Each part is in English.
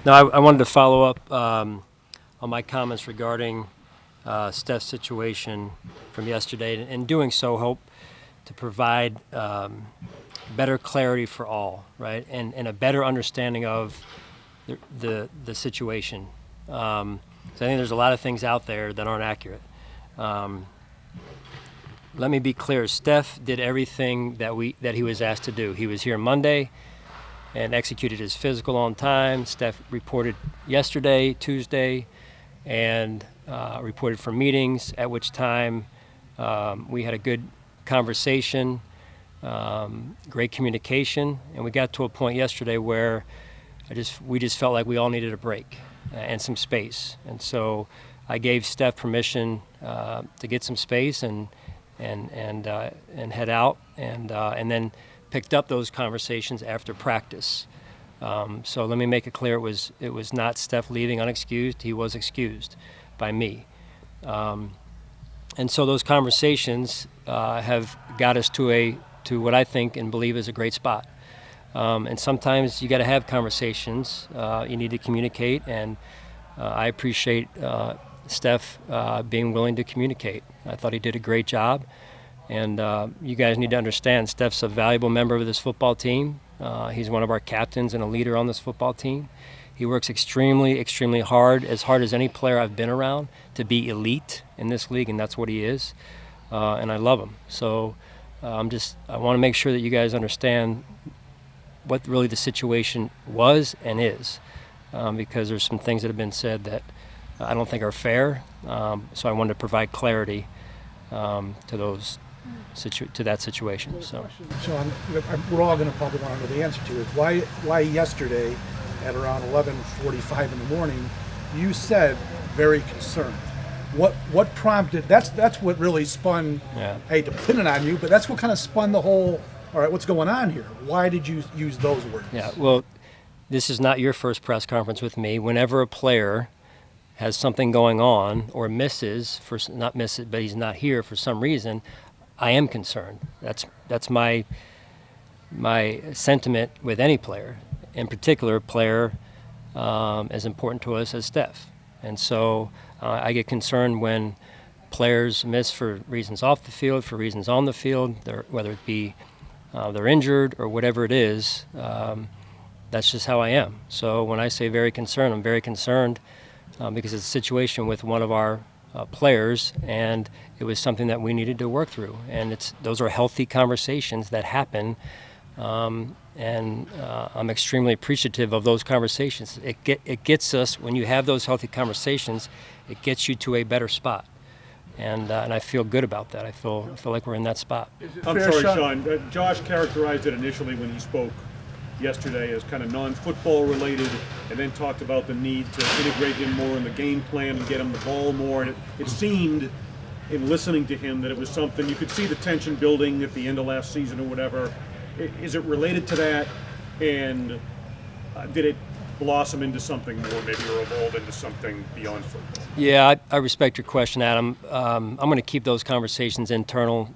No, I wanted to follow up on my comments regarding Steph's situation from yesterday, and in doing so, hope to provide better clarity for all, right, and a better understanding of the situation. So I think there's a lot of things out there that aren't accurate. Let me be clear. Steph did everything that he was asked to do. He was here Monday and executed his physical on time. Steph reported yesterday, Tuesday, and reported for meetings, at which time we had a good conversation, great communication, and we got to a point yesterday where we just felt like we all needed a break and some space. And so I gave Steph permission to get some space and head out, and then picked up those conversations after practice. So let me make it clear: it was not Steph leaving unexcused. He was excused by me, and so those conversations have got us to what I think and believe is a great spot. And sometimes you got to have conversations. You need to communicate, and I appreciate Steph being willing to communicate. I thought he did a great job. And you guys need to understand, Steph's a valuable member of this football team. He's one of our captains and a leader on this football team. He works extremely, extremely hard as any player I've been around, to be elite in this league, and that's what he is. And I love him. So I want to make sure that you guys understand what really the situation was and is, because there's some things that have been said that I don't think are fair. So I wanted to provide clarity to that situation. So, Sean, we're all going to probably want to know the answer to is why yesterday at around 11:45 in the morning you said very concerned. What prompted? That's what really spun. Yeah. I hate to pin it on you, but that's what kind of spun the whole. All right, what's going on here? Why did you use those words? Yeah. Well, this is not your first press conference with me. Whenever a player has something going on or but he's not here for some reason, I am concerned. That's my sentiment with any player, in particular a player as important to us as Steph. And so I get concerned when players miss for reasons off the field, for reasons on the field, whether it be they're injured or whatever it is. That's just how I am. So when I say very concerned, I'm very concerned because it's a situation with one of our players, and it was something that we needed to work through. And those are healthy conversations that happen, and I'm extremely appreciative of those conversations. It gets us, when you have those healthy conversations, it gets you to a better spot. And I feel good about that. I feel like we're in that spot. I'm sorry, Sean. Josh characterized it initially when he spoke yesterday as kind of non-football related, and then talked about the need to integrate him more in the game plan and get him the ball more. And it seemed, in listening to him, that it was something you could see the tension building at the end of last season or whatever. Is it related to that? And did it blossom into something more, maybe, or evolve into something beyond football? Yeah, I respect your question, Adam. I'm going to keep those conversations internal,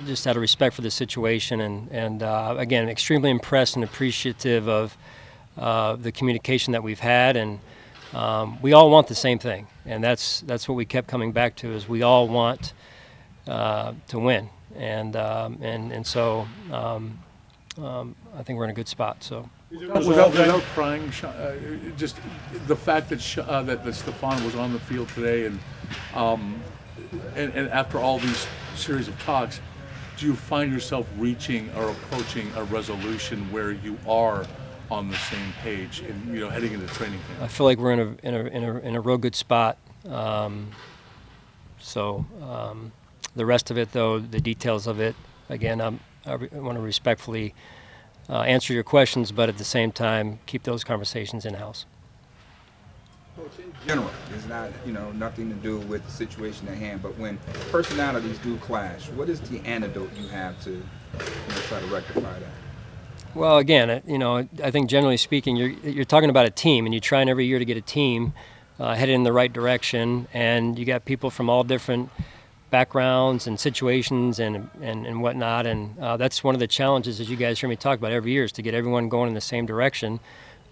just out of respect for the situation, and again, extremely impressed and appreciative of the communication that we've had, and we all want the same thing, and that's what we kept coming back to, is we all want to win, and so I think we're in a good spot. So. Without crying, just the fact that that Stefon was on the field today, and after all these series of talks, do you find yourself reaching or approaching a resolution where you are on the same page and heading into training camp? I feel like we're in a real good spot. So the rest of it, though, the details of it, again, I want to respectfully answer your questions, but at the same time, keep those conversations in-house. Coach, in general, it's not, nothing to do with the situation at hand, but when personalities do clash, what is the antidote you have to try to rectify that? Well, again, I think generally speaking, you're talking about a team, and you're trying every year to get a team headed in the right direction, and you got people from all different backgrounds and situations and whatnot, and that's one of the challenges, as you guys hear me talk about every year, is to get everyone going in the same direction.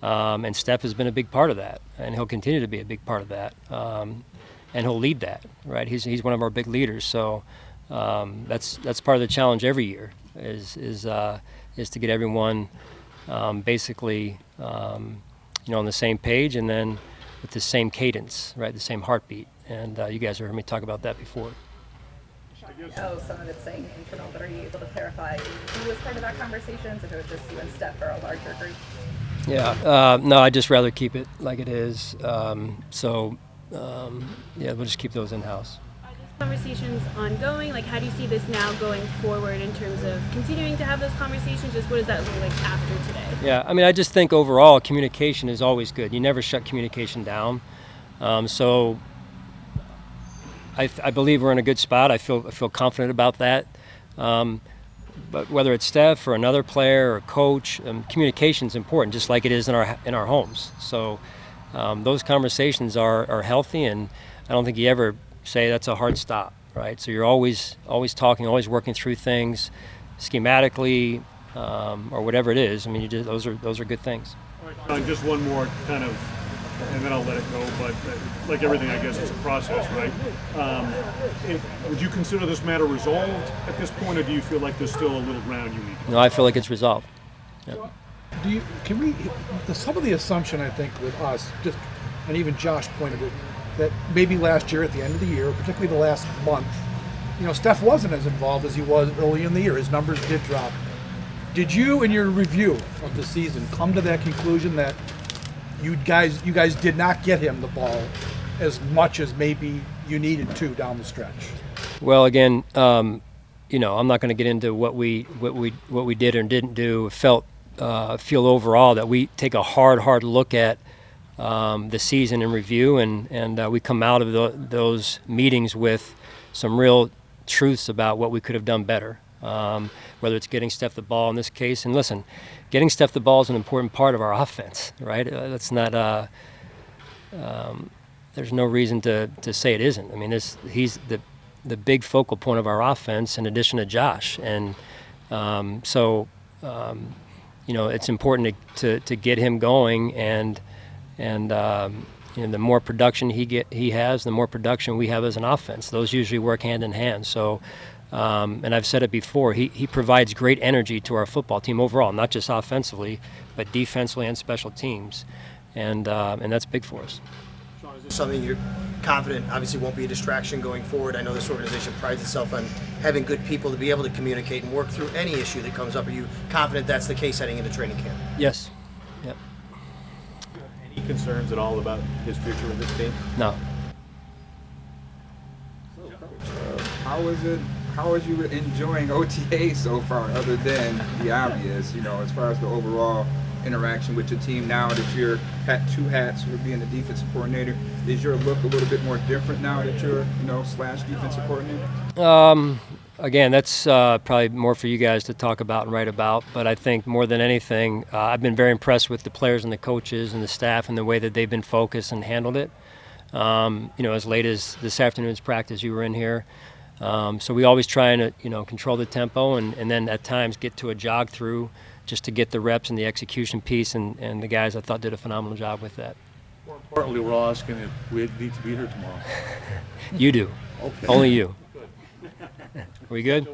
And Steph has been a big part of that, and he'll continue to be a big part of that. And he'll lead that, right? He's one of our big leaders. So that's part of the challenge every year is to get everyone basically on the same page, and then with the same cadence, right? The same heartbeat. And you guys have heard me talk about that before. Oh, some of it's saying internal, but are you able to clarify who was part of that conversations, if it was just you and Steph or a larger group? Yeah, no, I'd just rather keep it like it is. Yeah, we'll just keep those in-house. Are these conversations ongoing? Like, how do you see this now going forward in terms of continuing to have those conversations? Just what does that look like after today? Yeah, I mean, I just think overall communication is always good. You never shut communication down. So I believe we're in a good spot. I feel confident about that. But whether it's Steph or another player or coach, communication is important, just like it is in our homes. So those conversations are healthy, and I don't think you ever say that's a hard stop, right? So you're always talking, always working through things schematically or whatever it is. I mean, those are good things. All right, just one more kind of, and then I'll let it go. But like everything, I guess it's a process, right? Would you consider this matter resolved at this point, or do you feel like there's still a little ground you need? No, I feel like it's resolved. Yeah. Some of the assumption, I think, with us, and even Josh pointed it, that maybe last year at the end of the year, particularly the last month, Steph wasn't as involved as he was early in the year. His numbers did drop. Did you, in your review of the season, come to that conclusion that you guys did not get him the ball as much as maybe you needed to down the stretch? Well, again, I'm not going to get into what we did or didn't do. Feel overall that we take a hard look at the season in review, and we come out of those meetings with some real truths about what we could have done better. Whether it's getting Steph the ball in this case, and listen, getting Steph the ball is an important part of our offense, right? That's not. There's no reason to say it isn't. I mean, he's the big focal point of our offense in addition to Josh, and it's important to get him going, and the more production he has, the more production we have as an offense. Those usually work hand in hand. So, and I've said it before, he provides great energy to our football team overall, not just offensively, but defensively and special teams, and that's big for us. Is this something you're confident obviously won't be a distraction going forward? I know this organization prides itself on having good people to be able to communicate and work through any issue that comes up. Are you confident that's the case heading into training camp? Yes. Yep. Any concerns at all about his future with this team? No. How is you enjoying OTA so far, other than the obvious, as far as the overall interaction with your team now that you're at two hats with being the defensive coordinator? Is your look a little bit more different now that you're, / defensive coordinator? Again, that's probably more for you guys to talk about and write about. But I think more than anything, I've been very impressed with the players and the coaches and the staff and the way that they've been focused and handled it. As late as this afternoon's practice, you were in here. So we always try and control the tempo and then at times get to a jog through just to get the reps and the execution piece, and the guys I thought did a phenomenal job with that. More importantly, we're all asking if we need to be here tomorrow. You do. Okay. Only you. Are we good?